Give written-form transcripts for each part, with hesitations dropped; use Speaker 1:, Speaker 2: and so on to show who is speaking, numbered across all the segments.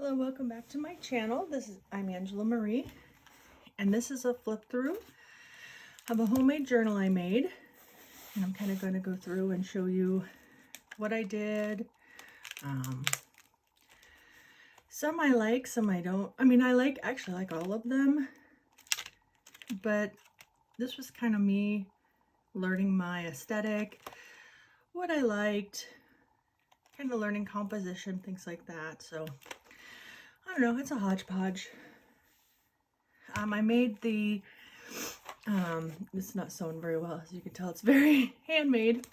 Speaker 1: Hello, welcome back to my channel. I'm Angela Marie, and this is a flip through of a homemade journal I made. And I'm kind of going to go through and show you what I did. Some I like, some I don't. I mean, actually like all of them, but this was kind of me learning my aesthetic, what I liked, kind of learning composition, things like that. So I don't know, it's a hodgepodge. I made the, it's not sewn very well, as you can tell, it's very handmade.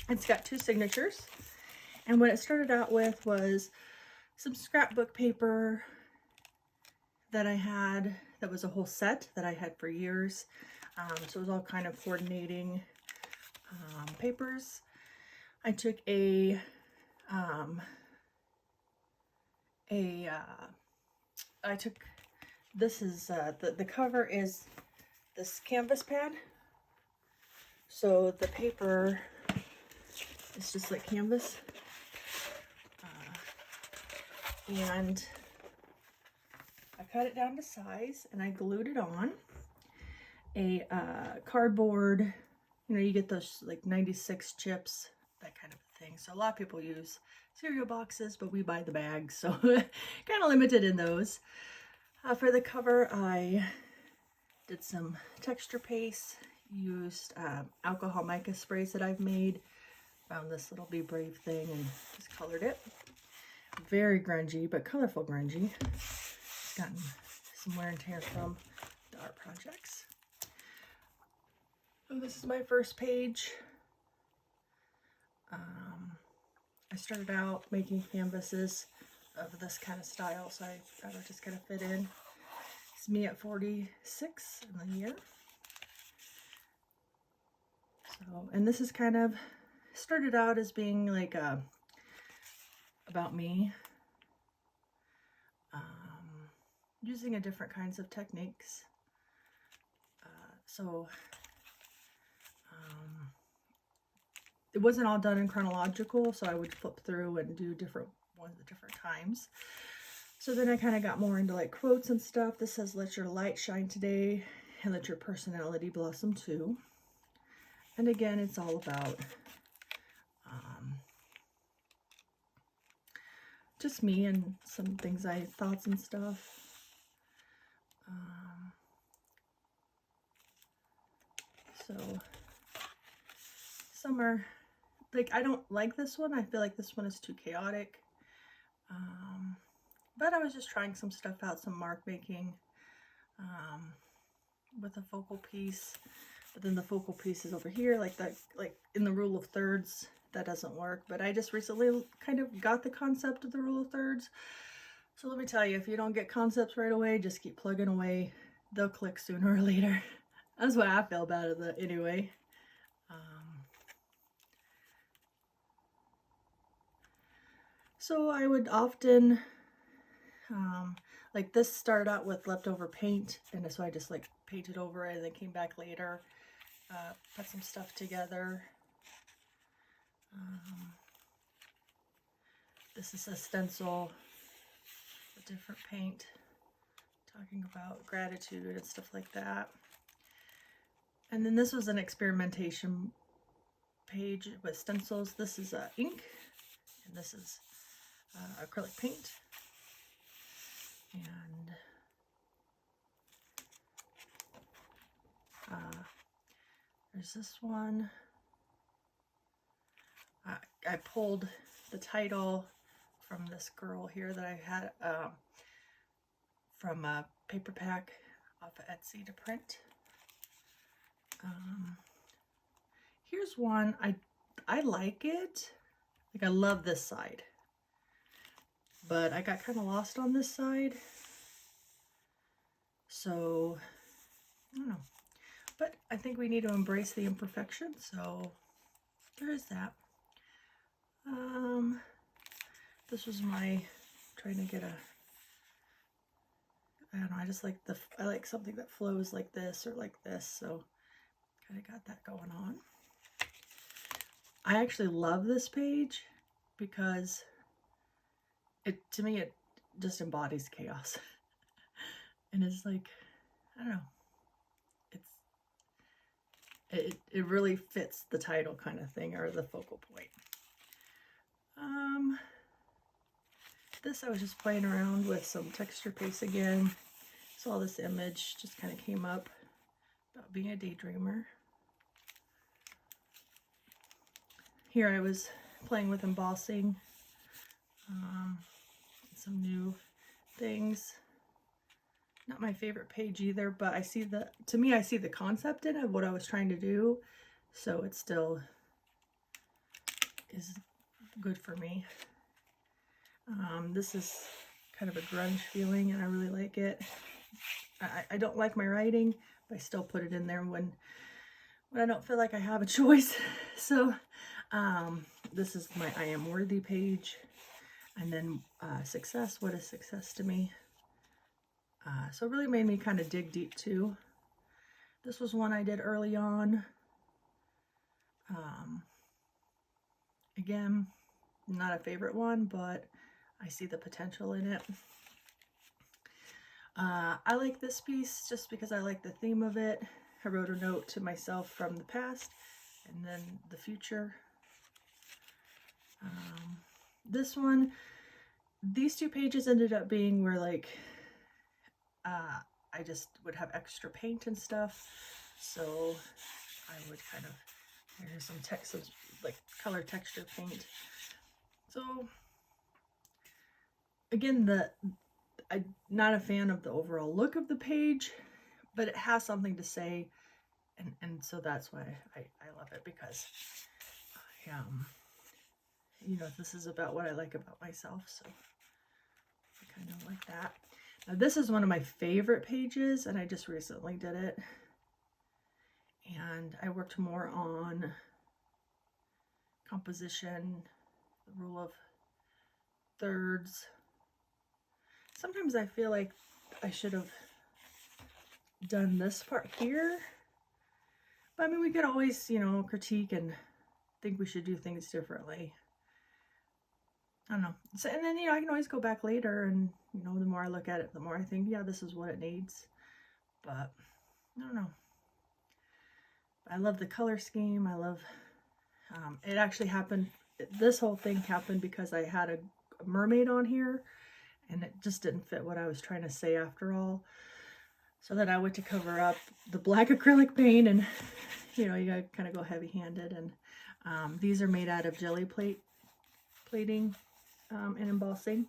Speaker 1: It's got 2 signatures. And what it started out with was some scrapbook paper that I had, that was a whole set that I had for years. So it was all kind of coordinating papers. I took this is, the cover is this canvas pad. So the paper is just like canvas. And I cut it down to size and I glued it on a cardboard, you get those like 96 chips, that kind of thing. So a lot of people use cereal boxes, but we buy the bags, so kind of limited in those. For the cover, I did some texture paste, used alcohol mica sprays that I've made, found this little Be Brave thing and just colored it. Very grungy, but colorful grungy. It's gotten some wear and tear from the art projects. So this is my first page. I started out making canvases of this kind of style, so I thought it just kind of fit in. It's me at 46 in the year. So, and this is kind of started out as being like about me, using a different kinds of techniques. It wasn't all done in chronological, so I would flip through and do different ones at different times. So then I kind of got more into like quotes and stuff. This says, "Let your light shine today and let your personality blossom too." And again, it's all about just me and some things thoughts and stuff. So some are like, I don't like this one. I feel like this one is too chaotic. But I was just trying some stuff out, some mark making with a focal piece. But then the focal piece is over here, like in the rule of thirds. That doesn't work. But I just recently kind of got the concept of the rule of thirds. So let me tell you, if you don't get concepts right away, just keep plugging away. They'll click sooner or later. That's what I feel about it anyway. So I would often, like this started out with leftover paint, and so I just like painted over it and then came back later, put some stuff together. This is a stencil with different paint, talking about gratitude and stuff like that. And then this was an experimentation page with stencils. This is ink, and this is acrylic paint. And there's this one. I pulled the title from this girl here that I had from a paper pack off of Etsy to print. Here's one. I like it. Like, I love this side, but I got kind of lost on this side. So I don't know, but I think we need to embrace the imperfection. So there is that. This was my trying to get I don't know, I like something that flows like this or like this, so kind of got that going on. I actually love this page because to me just embodies chaos. And it's like, I don't know, it really fits the title kind of thing, or the focal point. This I was just playing around with some texture paste again. Saw this image, just kind of came up about being a daydreamer. Here I was playing with embossing, some new things. Not my favorite page either, but I see to me, I see the concept in it of what I was trying to do, so it still is good for me. This is kind of a grunge feeling, and I really like it. I don't like my writing, but I still put it in there when I don't feel like I have a choice. So this is my I am worthy page, and then success. What is success to me? So it really made me kind of dig deep too. This was one I did early on. Again, not a favorite one, but I see the potential in it. I like this piece just because I like the theme of it. I wrote a note to myself from the past and then the future. This one, these two pages ended up being where like I just would have extra paint and stuff, so I would kind of, here's some text, like color texture paint. So again, I'm not a fan of the overall look of the page, but it has something to say, and so that's why I love it, because you know, this is about what I like about myself, so I kind of like that. Now this is one of my favorite pages, and I just recently did it, and I worked more on composition, the rule of thirds. Sometimes I feel like I should have done this part here, but I mean, we could always, you know, critique and think we should do things differently. I don't know. So, and then, you know, I can always go back later, and, you know, the more I look at it, the more I think, yeah, this is what it needs. But I don't know. I love the color scheme. I love, it actually happened, this whole thing happened because I had a mermaid on here, and it just didn't fit what I was trying to say after all. So then I went to cover up the black acrylic paint, and, you know, you gotta kind of go heavy-handed. And these are made out of jelly plating and embossing.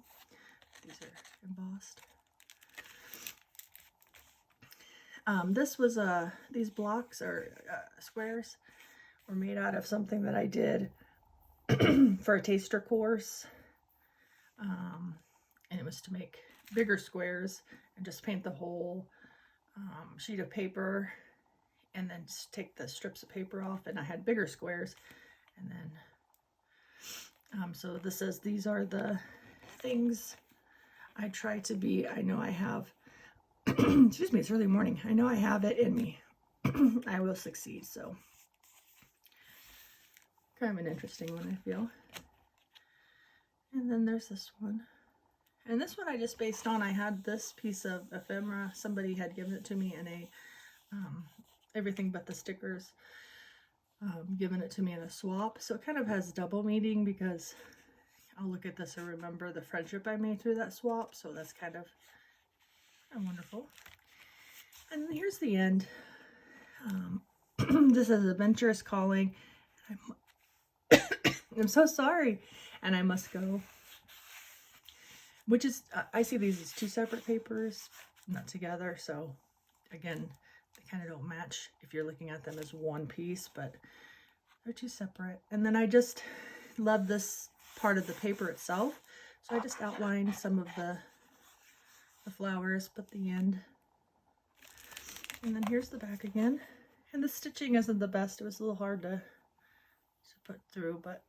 Speaker 1: These are embossed. This was these blocks or squares were made out of something that I did for a taster course, and it was to make bigger squares and just paint the whole sheet of paper, and then just take the strips of paper off, and I had bigger squares. And then so this says, these are the things I try to be. I know I have excuse me, it's early morning. I know I have it in me. I will succeed. So kind of an interesting one, I feel. And then there's this one. And this one I just based on, I had this piece of ephemera. Somebody had given it to me in a everything but the stickers, given it to me in a swap. So it kind of has double meaning, because I'll look at this and remember the friendship I made through that swap. So that's kind of wonderful. And here's the end. This is Adventurous Calling. I'm so sorry, and I must go. Which is, I see these as two separate papers, not together. So again, they kind of don't match if you're looking at them as one piece, but they're two separate. And then I just love this part of the paper itself. So I just outlined some of the flowers, but the end. And then here's the back again. And the stitching isn't the best. It was a little hard to put through, but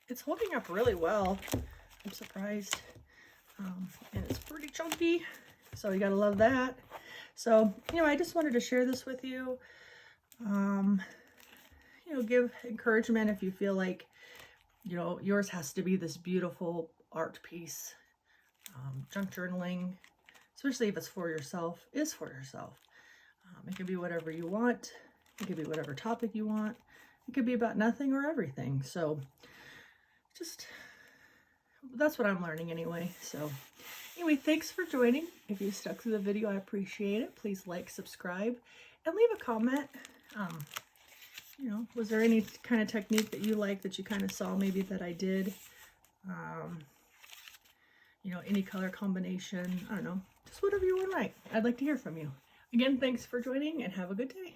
Speaker 1: it's holding up really well. I'm surprised. And it's pretty chunky, so you gotta love that. So, you know, I just wanted to share this with you. You know, give encouragement if you feel like, you know, yours has to be this beautiful art piece. Junk journaling, especially if it's for yourself, is for yourself. It can be whatever you want. It could be whatever topic you want. It could be about nothing or everything. So just, that's what I'm learning anyway. So anyway, thanks for joining. If you stuck through the video, I appreciate it. Please like, subscribe, and leave a comment. You know, was there any kind of technique that you like that you kind of saw maybe that I did? You know, any color combination, I don't know, just whatever you would like. I'd like to hear from you. Again, thanks for joining and have a good day.